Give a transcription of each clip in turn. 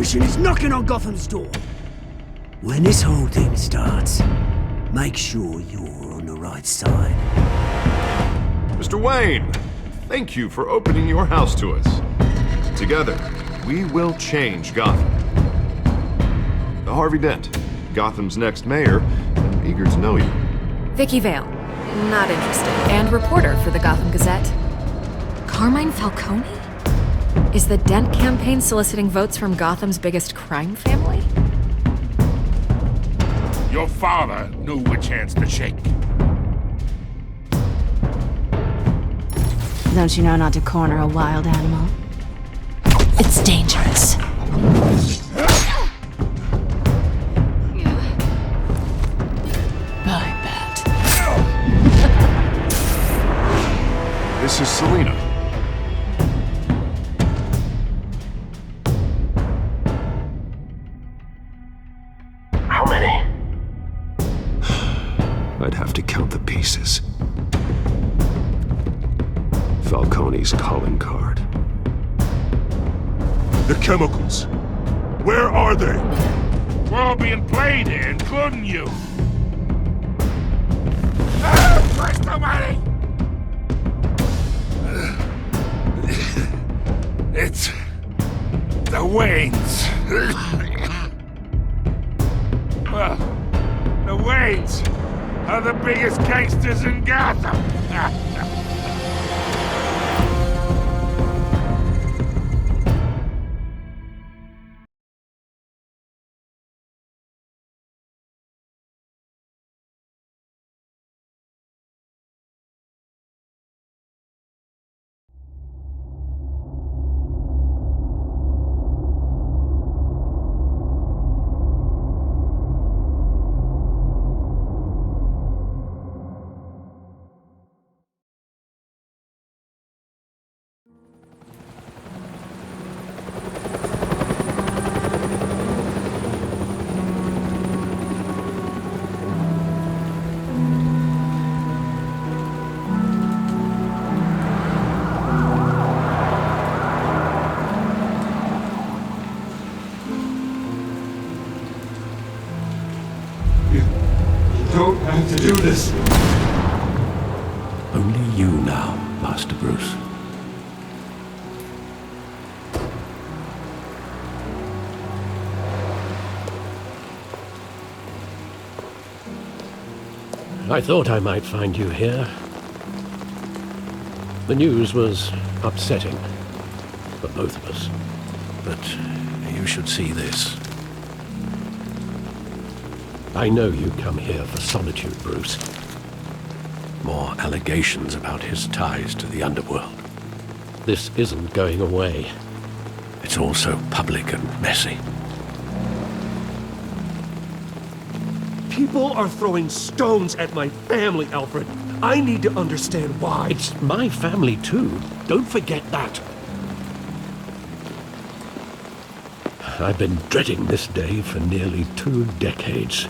mission is knocking on Gotham's door. When this whole thing starts, make sure you're on the right side. Mr. Wayne, thank you for opening your house to us. Together, we will change Gotham. Harvey Dent, Gotham's next mayor, I'm eager to know you. Vicky Vale, not interested, and reporter for the Gotham Gazette. Carmine Falcone? Is the Dent campaign soliciting votes from Gotham's biggest crime family? Your father knew which hands to shake. Don't you know not to corner a wild animal? It's dangerous. I bet. This is Selina. How many? I'd have to count the pieces. Falcone's calling card. The chemicals. Where are they? We're all being played here, including you. Christ almighty! It's the Waynes. Well, the Waynes are the biggest gangsters in Gotham. Don't have to do this. Only you now, Master Bruce. I thought I might find you here. The news was upsetting for both of us. But you should see this. I know you come here for solitude, Bruce. More allegations about his ties to the underworld. This isn't going away. It's all so public and messy. People are throwing stones at my family, Alfred. I need to understand why. It's my family too. Don't forget that. I've been dreading this day for nearly 2 decades.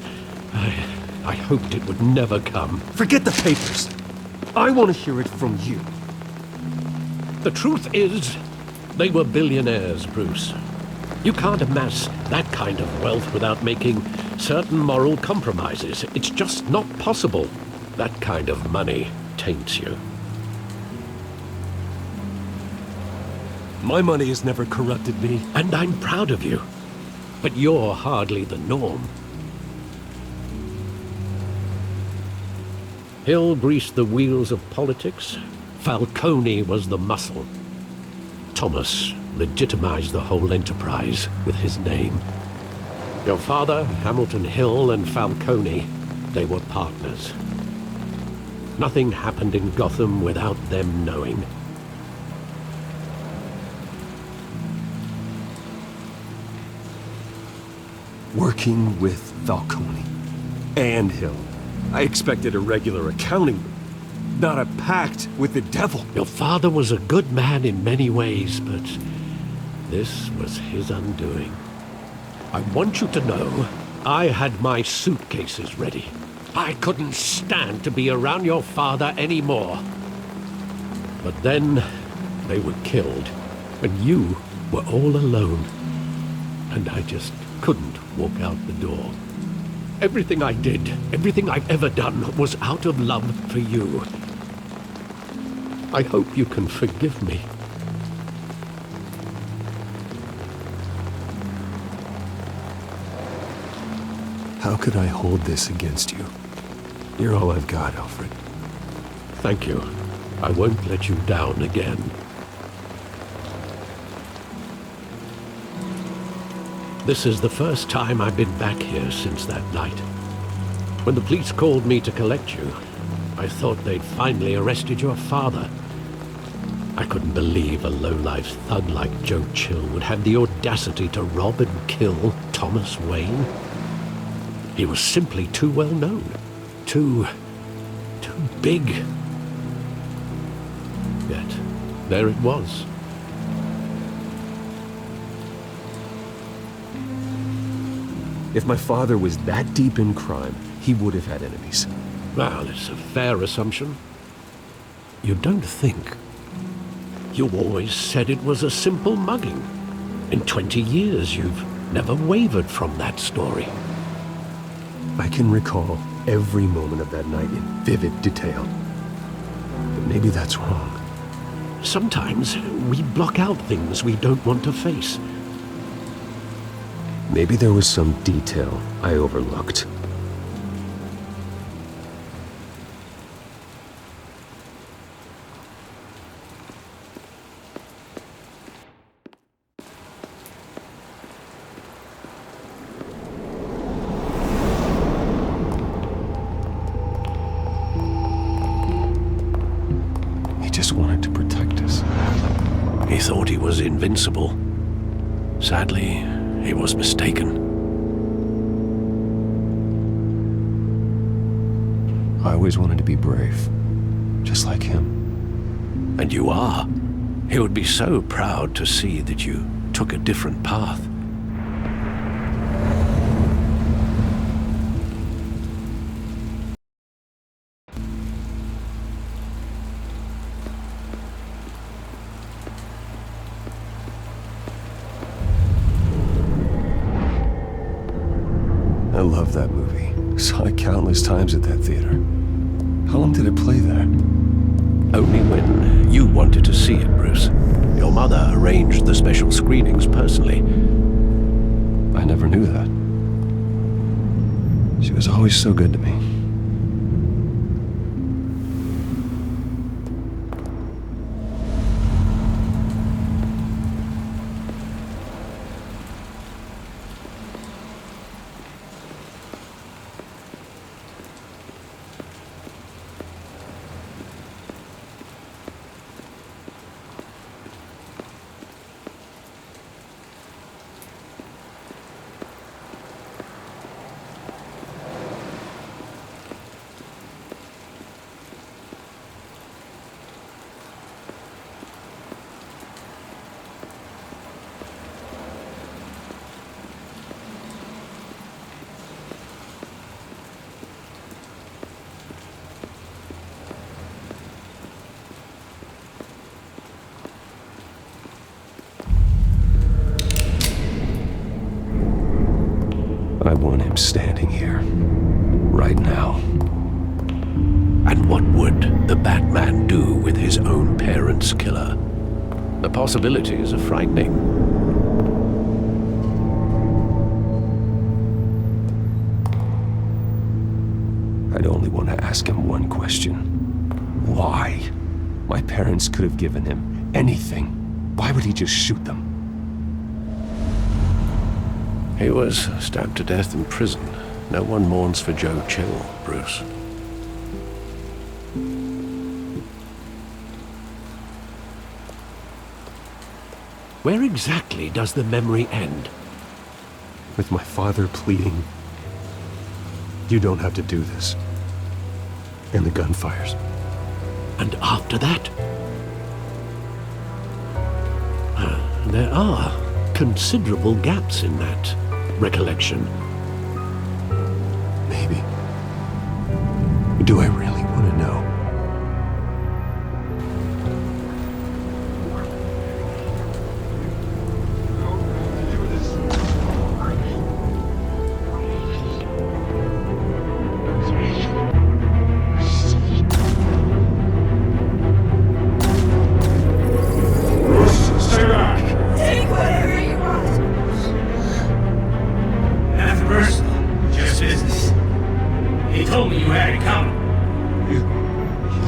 I hoped it would never come. Forget the papers. I want to hear it from you. The truth is, they were billionaires, Bruce. You can't amass that kind of wealth without making certain moral compromises. It's just not possible. That kind of money taints you. My money has never corrupted me. And I'm proud of you. But you're hardly the norm. Hill greased the wheels of politics. Falcone was the muscle. Thomas legitimized the whole enterprise with his name. Your father, Hamilton Hill, and Falcone, they were partners. Nothing happened in Gotham without them knowing. Working with Falcone and Hill. I expected a regular accounting, not a pact with the devil. Your father was a good man in many ways, but this was his undoing. I want you to know, I had my suitcases ready. I couldn't stand to be around your father anymore. But then they were killed, and you were all alone. and I just couldn't walk out the door. Everything I did, everything I've ever done, was out of love for you. I hope you can forgive me. How could I hold this against you? You're all I've got, Alfred. Thank you. I won't let you down again. This is the first time I've been back here since that night. When the police called me to collect you, I thought they'd finally arrested your father. I couldn't believe a low-life thug like Joe Chill would have the audacity to rob and kill Thomas Wayne. He was simply too well known. Too big. Yet, there it was. If my father was that deep in crime, he would have had enemies. Well, it's a fair assumption. You don't think. You always said it was a simple mugging. In 20 years, you've never wavered from that story. I can recall every moment of that night in vivid detail. But maybe that's wrong. Sometimes we block out things we don't want to face. Maybe there was some detail I overlooked. He just wanted to protect us. He thought he was invincible. Sadly, he was mistaken. I always wanted to be brave, just like him. And you are. He would be so proud to see that you took a different path. I love that movie. Saw it countless times at that theater. How long did it play there? Only when you wanted to see it, Bruce. Your mother arranged the special screenings personally. I never knew that. She was always so good to me. I want him standing here, right now. And what would the Batman do with his own parents' killer? The possibilities are frightening. I'd only want to ask him one question. Why? My parents could have given him anything. Why would he just shoot them? He was stabbed to death in prison. No one mourns for Joe Chill, Bruce. Where exactly does the memory end? With my father pleading, "You don't have to do this." And the gunfires. And after that? There are considerable gaps in that recollection. Maybe. Do I really want to know?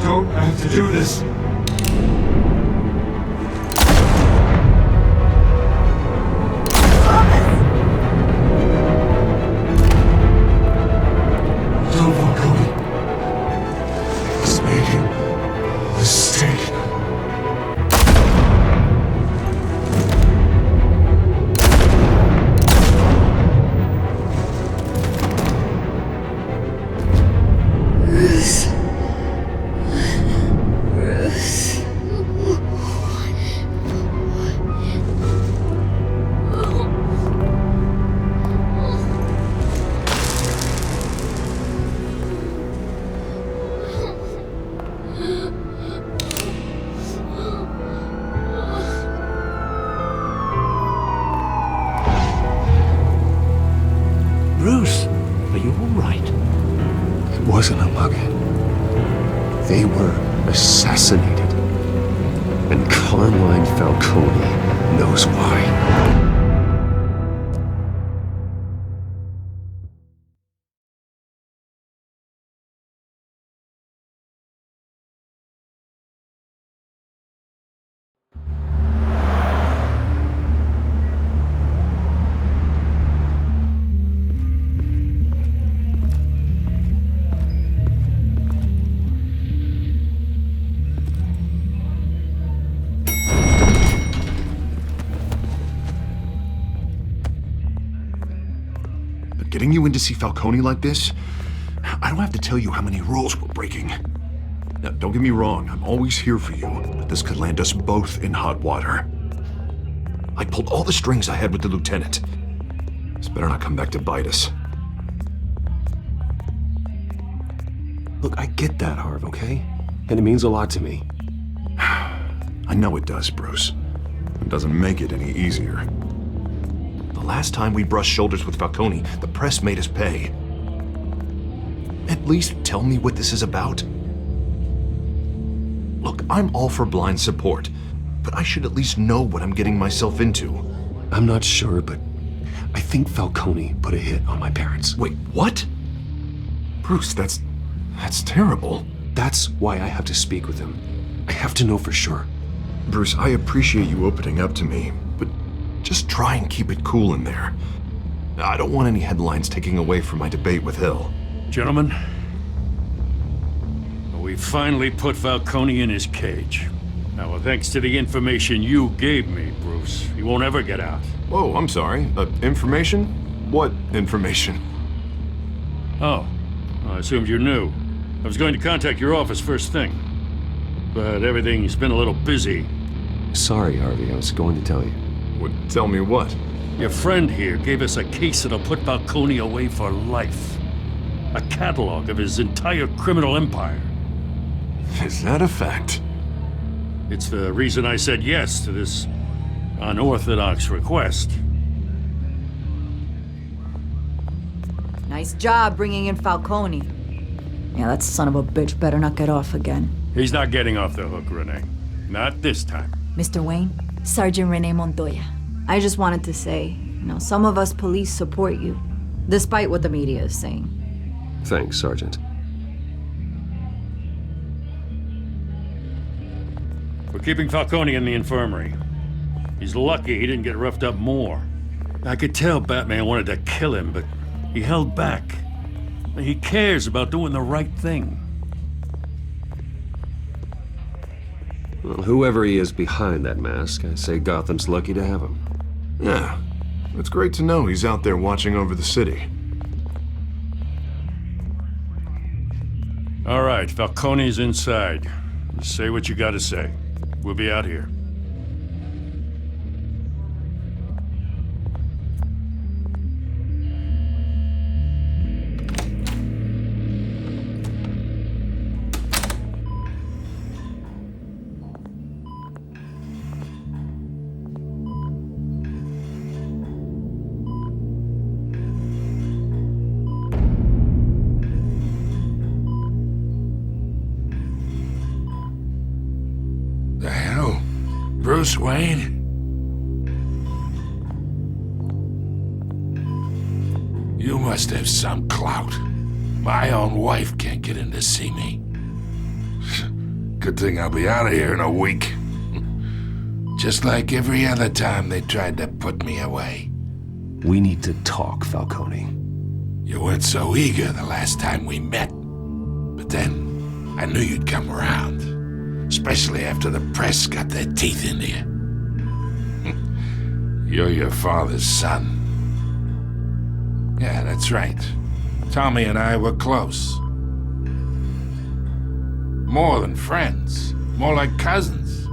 don't have to do this. Tell Falcone. He's making a mistake. Bruce, are you all right? It wasn't a mug. They were assassinated. And Carmine Falcone knows why. Getting you in to see Falcone like this? I don't have to tell you how many rules we're breaking. Now, don't get me wrong, I'm always here for you, but this could land us both in hot water. I pulled all the strings I had with the lieutenant. This better not come back to bite us. Look, I get that, Harv, okay? And it means a lot to me. I know it does, Bruce. It doesn't make it any easier. The last time we brushed shoulders with Falcone, the press made us pay. At least tell me what this is about. Look, I'm all for blind support, but I should at least know what I'm getting myself into. I'm not sure, but I think Falcone put a hit on my parents. Wait, what? Bruce, that's terrible. That's why I have to speak with him. I have to know for sure. Bruce, I appreciate you opening up to me, but just try and keep it cool in there. I don't want any headlines taking away from my debate with Hill. Gentlemen, we finally put Falcone in his cage. Now, thanks to the information you gave me, Bruce, he won't ever get out. Oh, I'm sorry. Information? What information? Oh, I assumed you knew. I was going to contact your office first thing, but everything's been a little busy. Sorry, Harvey, I was going to tell you. Would tell me what? Your friend here gave us a case that'll put Falcone away for life. A catalog of his entire criminal empire. Is that a fact? It's the reason I said yes to this unorthodox request. Nice job bringing in Falcone. Yeah, that son of a bitch better not get off again. He's not getting off the hook, Renee. Not this time. Mr. Wayne, Sergeant Renee Montoya. I just wanted to say, some of us police support you, despite what the media is saying. Thanks, Sergeant. We're keeping Falcone in the infirmary. He's lucky he didn't get roughed up more. I could tell Batman wanted to kill him, but he held back. He cares about doing the right thing. Well, whoever he is behind that mask, I say Gotham's lucky to have him. Yeah. It's great to know he's out there watching over the city. All right, Falcone's inside. Say what you gotta say. We'll be out here. The hell? Bruce Wayne? You must have some clout. My own wife can't get in to see me. Good thing I'll be out of here in a week. Just like every other time they tried to put me away. We need to talk, Falcone. You weren't so eager the last time we met. But then, I knew you'd come around. Especially after the press got their teeth into you. You're your father's son. Yeah, that's right. Tommy and I were close. More than friends. More like cousins.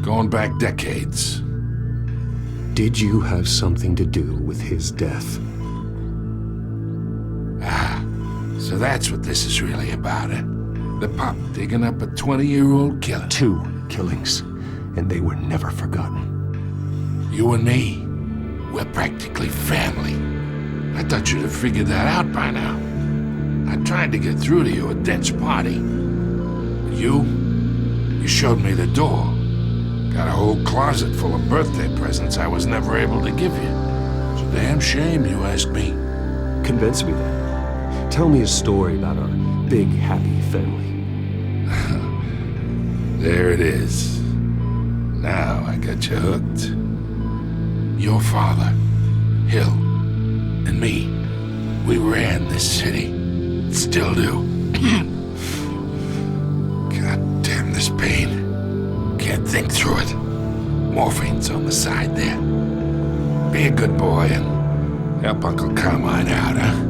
Going back decades. Did you have something to do with his death? Ah, so that's what this is really about, eh? The pup digging up a 20-year-old killer. 2 killings, and they were never forgotten. You and me, we're practically family. I thought you'd have figured that out by now. I tried to get through to you at Dent's party. You showed me the door. Got a whole closet full of birthday presents I was never able to give you. It's a damn shame you asked me. Convince me then. Tell me a story about our big, happy family. There it is. Now I got you hooked. Your father, Hill, and me, we ran this city. Still do. God damn this pain. Can't think through it. Morphine's on the side there. Be a good boy and help Uncle Carmine out, huh?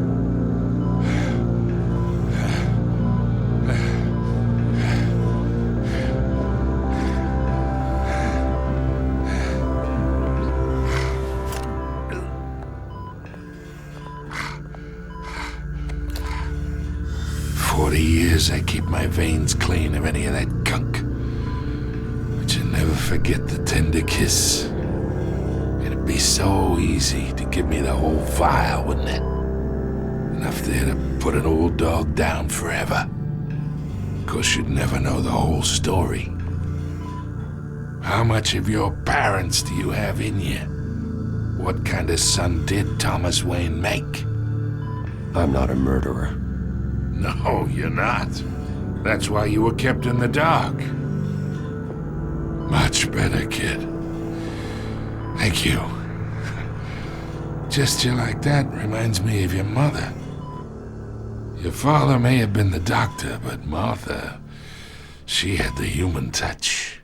40 years I keep my veins clean of any of that gunk. But you never forget the tender kiss. It'd be so easy to give me the whole vial, wouldn't it? Enough there to put an old dog down forever. Of course, you'd never know the whole story. How much of your parents do you have in you? What kind of son did Thomas Wayne make? I'm not a murderer. No, you're not. That's why you were kept in the dark. Much better, kid. Thank you. Gesture like that reminds me of your mother. Your father may have been the doctor, but Martha, she had the human touch.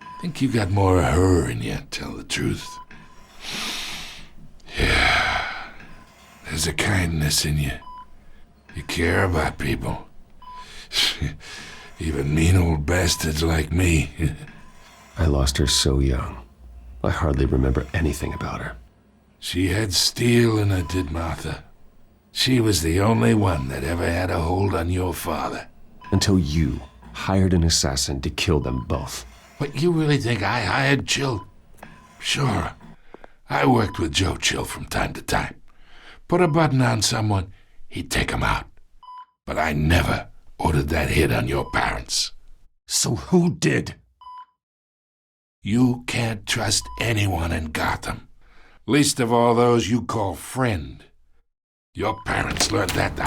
I think you got more of her in you, tell the truth. Yeah. There's a kindness in you. You care about people. Even mean old bastards like me. I lost her so young. I hardly remember anything about her. She had steel in her, did Martha. She was the only one that ever had a hold on your father. Until you hired an assassin to kill them both. What, you really think I hired Chill? Sure. I worked with Joe Chill from time to time. Put a button on someone, he'd take him out. But I never ordered that hit on your parents. So who did? You can't trust anyone in Gotham. Least of all those you call friend. Your parents learned that the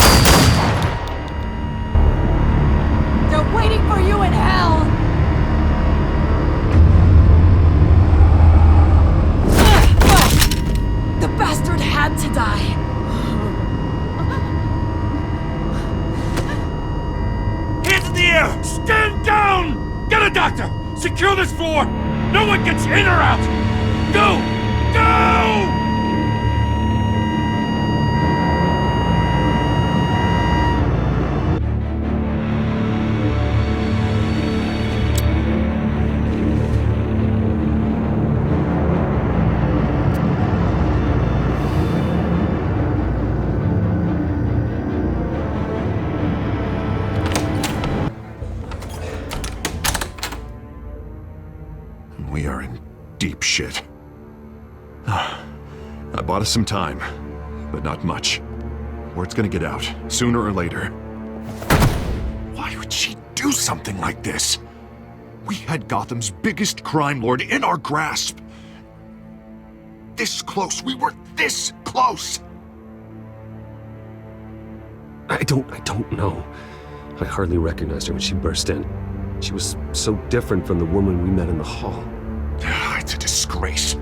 They're waiting for you in hell! The bastard had to die. Hands in the air! Stand down! Get a doctor! Secure this floor! No one gets in or out! Go! Go! We are in deep shit. I bought us some time, but not much. Word's gonna get out, sooner or later. Why would she do something like this? We had Gotham's biggest crime lord in our grasp. This close, we were this close! I don't know. I hardly recognized her when she burst in. She was so different from the woman we met in the hall. It's a disgrace.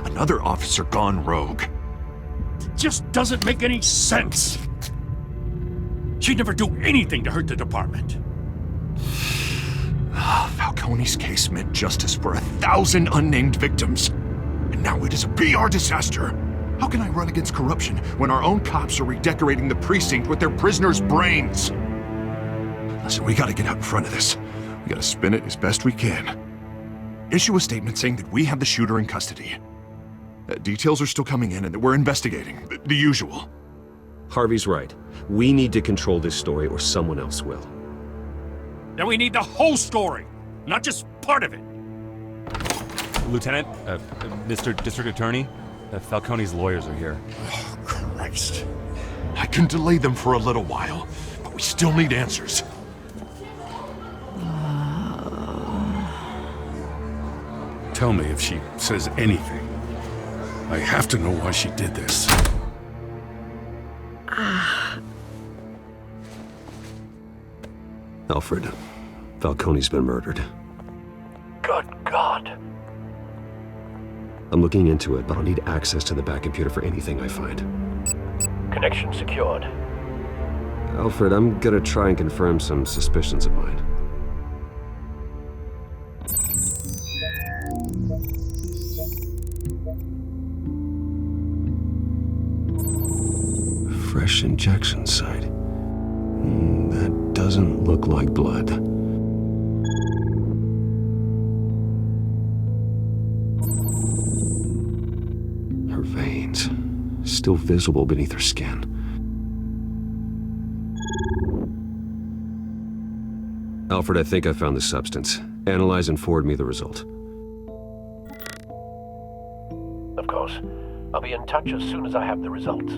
Another officer gone rogue. It just doesn't make any sense. She'd never do anything to hurt the department. Falcone's case meant justice for 1,000 unnamed victims. And now it is a PR disaster. How can I run against corruption when our own cops are redecorating the precinct with their prisoners' brains? Listen, we gotta get out in front of this. We gotta spin it as best we can. Issue a statement saying that we have the shooter in custody. Details are still coming in and that we're investigating. The usual. Harvey's right. We need to control this story or someone else will. Then we need the whole story, not just part of it. Lieutenant, Mr. District Attorney, Falcone's lawyers are here. Oh, Christ. I can delay them for a little while, but we still need answers. Tell me if she says anything. I have to know why she did this. Alfred, Falcone's been murdered. Good God. I'm looking into it, but I'll need access to the back computer for anything I find. Connection secured. Alfred, I'm gonna try and confirm some suspicions of mine. Fresh injection site. That doesn't look like blood. Her veins, still visible beneath her skin. Alfred, I think I found the substance. Analyze and forward me the result. Of course. I'll be in touch as soon as I have the results.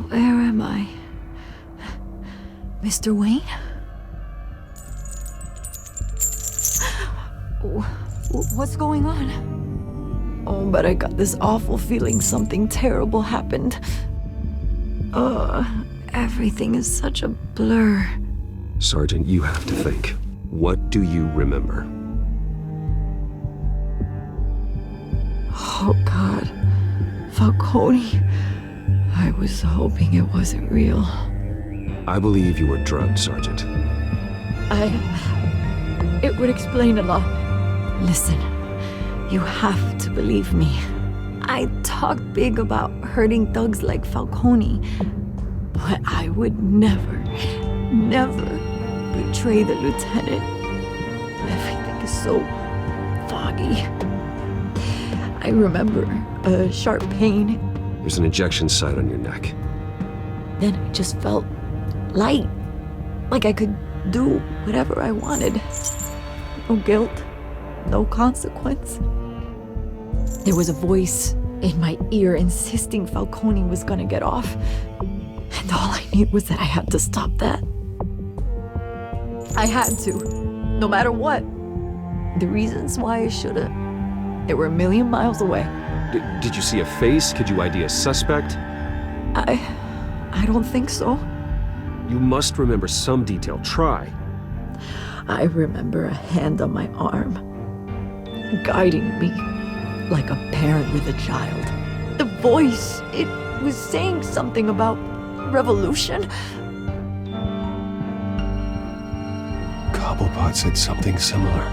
Where am I? Mr. Wayne? What's going on? Oh, but I got this awful feeling something terrible happened. Everything is such a blur. Sergeant, you have to think. What do you remember? Oh, God. Falcone. I was hoping it wasn't real. I believe you were drugged, Sergeant. It would explain a lot. Listen, you have to believe me. I talk big about hurting thugs like Falcone, but I would never betray the lieutenant. Everything is so foggy. I remember a sharp pain. There's an injection site on your neck. Then I just felt light, like I could do whatever I wanted. No guilt, no consequence. There was a voice in my ear insisting Falcone was gonna get off. And all I knew was that I had to stop that. I had to, no matter what. The reasons why I should've, they were a million miles away. Did you see a face? Could you ID a suspect? I don't think so. You must remember some detail. Try. I remember a hand on my arm, guiding me like a parent with a child. The voice, it was saying something about revolution. Cobblepot said something similar.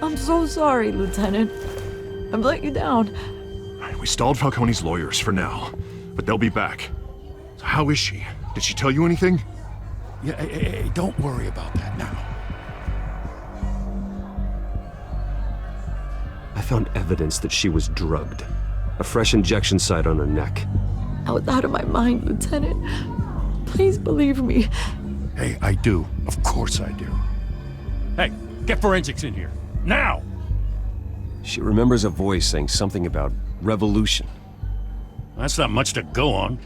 I'm so sorry, Lieutenant. I've let you down. We stalled Falcone's lawyers for now, but they'll be back. So how is she? Did she tell you anything? Yeah, hey, don't worry about that now. I found evidence that she was drugged. A fresh injection site on her neck. I was out of my mind, Lieutenant. Please believe me. Hey, I do. Of course I do. Hey, get forensics in here. Now! She remembers a voice saying something about revolution. That's not much to go on.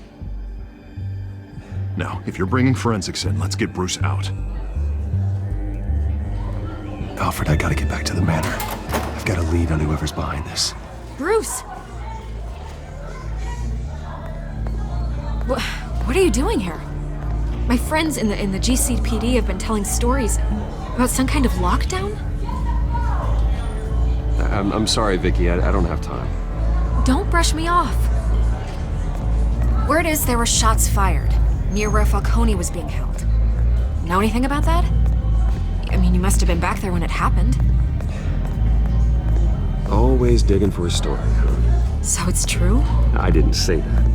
Now, if you're bringing forensics in, let's get Bruce out. Alfred, I gotta get back to the manor. I've got a lead on whoever's behind this. Bruce! What are you doing here? My friends in the GCPD have been telling stories about some kind of lockdown? I'm sorry, Vicky. I don't have time. Don't brush me off. Word is there were shots fired near where Falcone was being held. Know anything about that? I mean, you must have been back there when it happened. Always digging for a story, huh? So it's true? I didn't say that.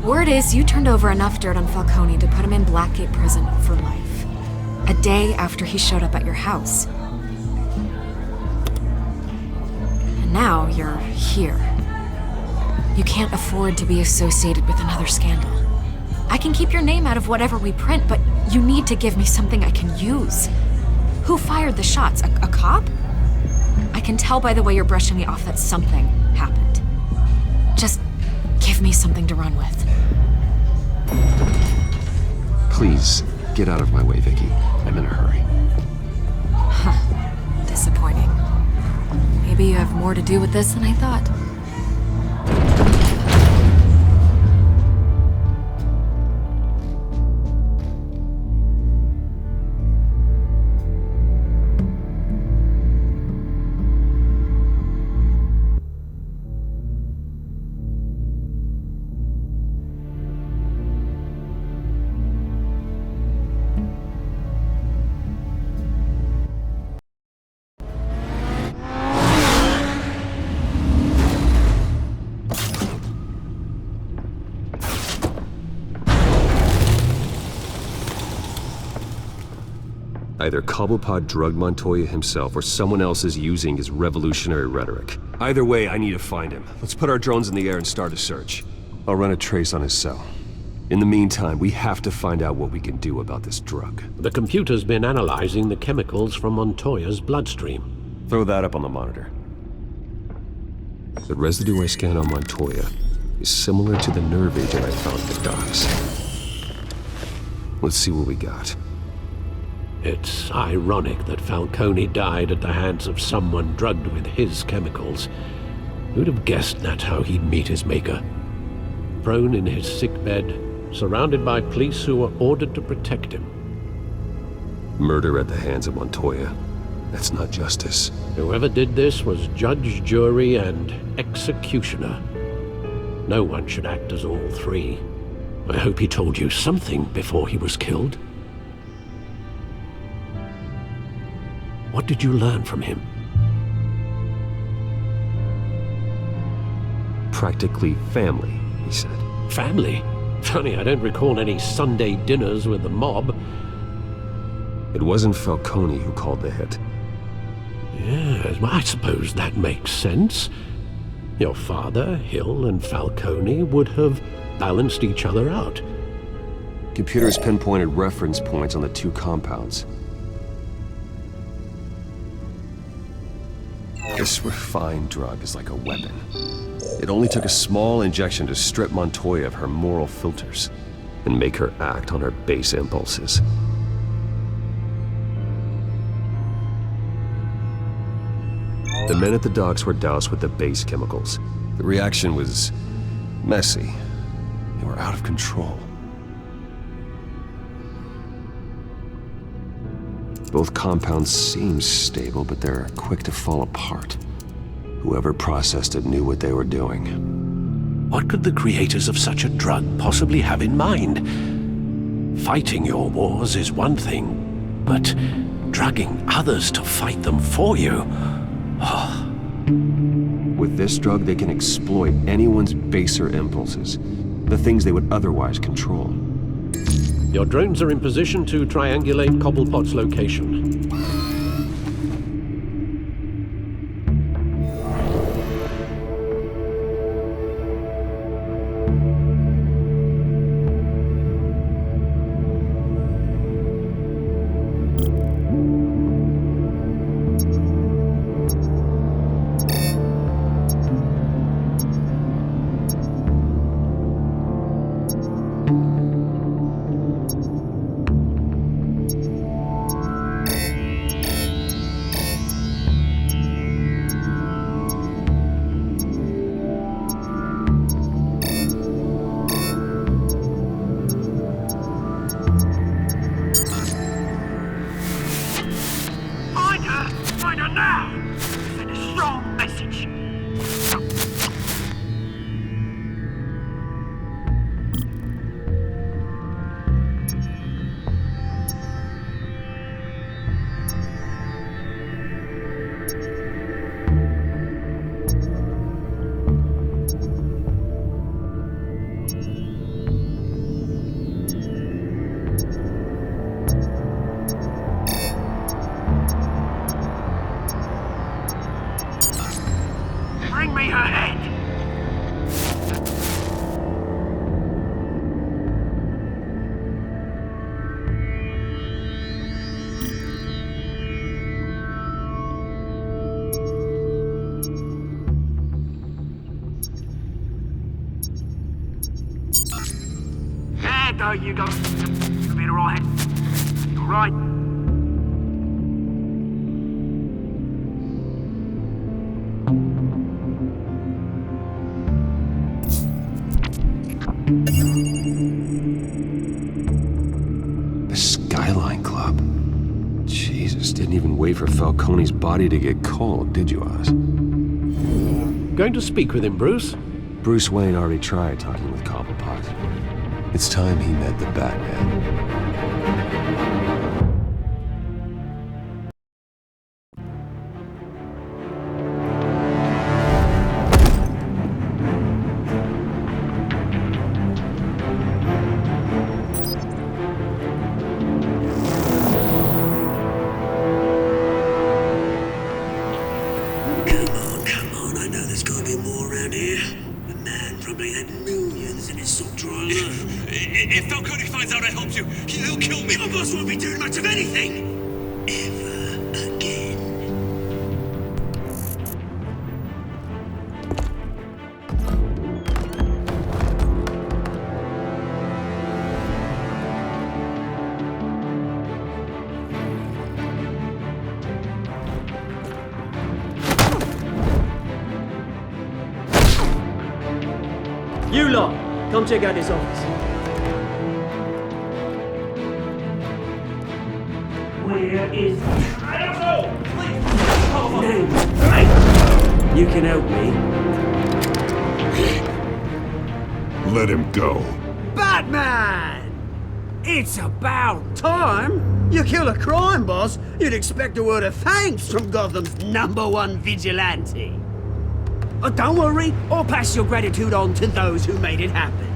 Word is you turned over enough dirt on Falcone to put him in Blackgate Prison for life. A day after he showed up at your house. And now you're here. You can't afford to be associated with another scandal. I can keep your name out of whatever we print, but you need to give me something I can use. Who fired the shots? A cop? I can tell by the way you're brushing me off that something happened. Just give me something to run with. Please, get out of my way, Vicky. I'm in a hurry. Huh. Disappointing. Maybe you have more to do with this than I thought. Either Cobblepot drugged Montoya himself or someone else is using his revolutionary rhetoric. Either way, I need to find him. Let's put our drones in the air and start a search. I'll run a trace on his cell. In the meantime, we have to find out what we can do about this drug. The computer's been analyzing the chemicals from Montoya's bloodstream. Throw that up on the monitor. The residue I scanned on Montoya is similar to the nerve agent I found at the docks. Let's see what we got. It's ironic that Falcone died at the hands of someone drugged with his chemicals. Who'd have guessed that's how he'd meet his maker? Prone in his sickbed, surrounded by police who were ordered to protect him. Murder at the hands of Montoya. That's not justice. Whoever did this was judge, jury, and executioner. No one should act as all three. I hope he told you something before he was killed. What did you learn from him? Practically family, he said. Family? Funny, I don't recall any Sunday dinners with the mob. It wasn't Falcone who called the hit. Yes, well, I suppose that makes sense. Your father, Hill, and Falcone would have balanced each other out. Computers pinpointed reference points on the two compounds. This refined drug is like a weapon. It only took a small injection to strip Montoya of her moral filters and make her act on her base impulses. The men at the docks were doused with the base chemicals. The reaction was messy. They were out of control. Both compounds seem stable, but they're quick to fall apart. Whoever processed it knew what they were doing. What could the creators of such a drug possibly have in mind? Fighting your wars is one thing, but drugging others to fight them for you? Oh. With this drug, they can exploit anyone's baser impulses, the things they would otherwise control. Your drones are in position to triangulate Cobblepot's location. There, don't you go. You'll be alright. Alright. The Skyline Club. Jesus, didn't even wait for Falcone's body to get cold, did you, Oz? Going to speak with him, Bruce? Bruce Wayne already tried talking with Cobblepot. It's time he met the Batman. Come on, I know there's gotta be more around here. The man probably had millions in his sock drawer alone. If Falcone finds out I helped you, he'll kill me. Your boss won't be doing much of anything! Ever again. You lot, come check out his office. Where is he? I don't know! Please! Name's right. You can help me. Let him go. Batman! It's about time! You kill a crime boss, you'd expect a word of thanks from Gotham's #1 vigilante. Oh, don't worry, I'll pass your gratitude on to those who made it happen.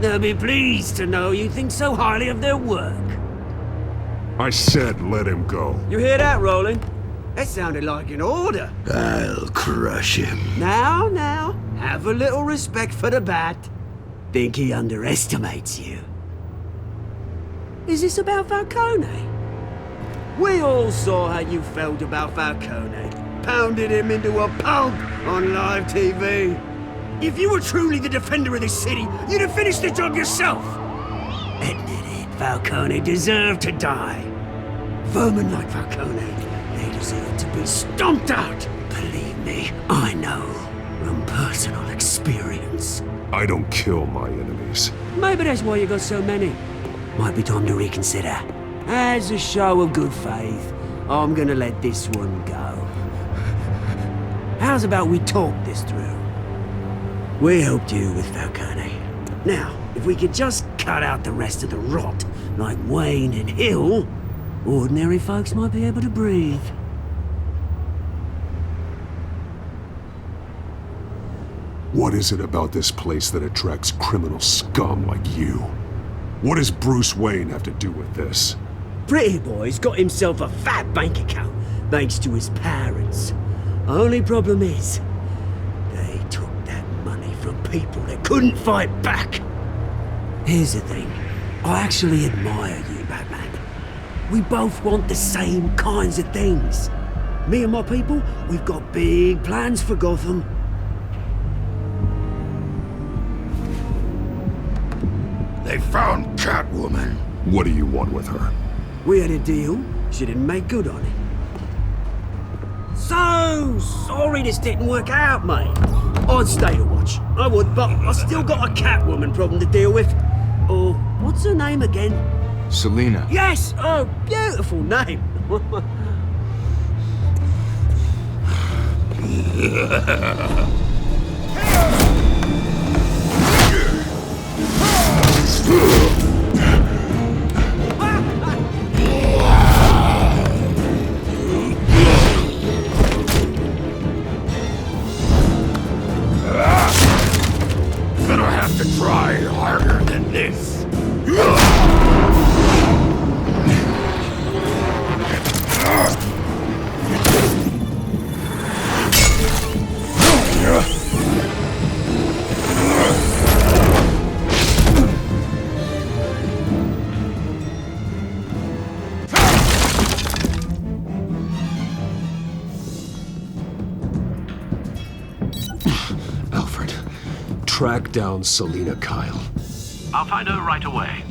They'll be pleased to know you think so highly of their work. I said let him go. You hear that, Roland? That sounded like an order. I'll crush him. Now, have a little respect for the Bat. Think he underestimates you. Is this about Falcone? We all saw how you felt about Falcone. Pounded him into a pulp on live TV. If you were truly the defender of this city, you'd have finished the job yourself. Admit it, Falcone deserved to die. Vermin like Falcone, they deserve to be stomped out. Believe me, I know from personal experience. I don't kill my enemies. Maybe that's why you got so many. Might be time to reconsider. As a show of good faith, I'm gonna let this one go. How's about we talk this through? We helped you with Falcone. Now, if we could just cut out the rest of the rot, like Wayne and Hill, ordinary folks might be able to breathe. What is it about this place that attracts criminal scum like you? What does Bruce Wayne have to do with this? Pretty Boy's got himself a fat bank account, thanks to his parents. Only problem is, they took that money from people that couldn't fight back. Here's the thing, I actually admire you, Batman. We both want the same kinds of things. Me and my people, we've got big plans for Gotham. They found Catwoman. What do you want with her? We had a deal, she didn't make good on it. So sorry this didn't work out, mate. I'd stay to watch, I would, but I still got a Catwoman problem to deal with. Oh, what's her name again? Selena. Yes! Oh, beautiful name. Gonna have to try harder than this. track down Selina Kyle. I'll find her right away.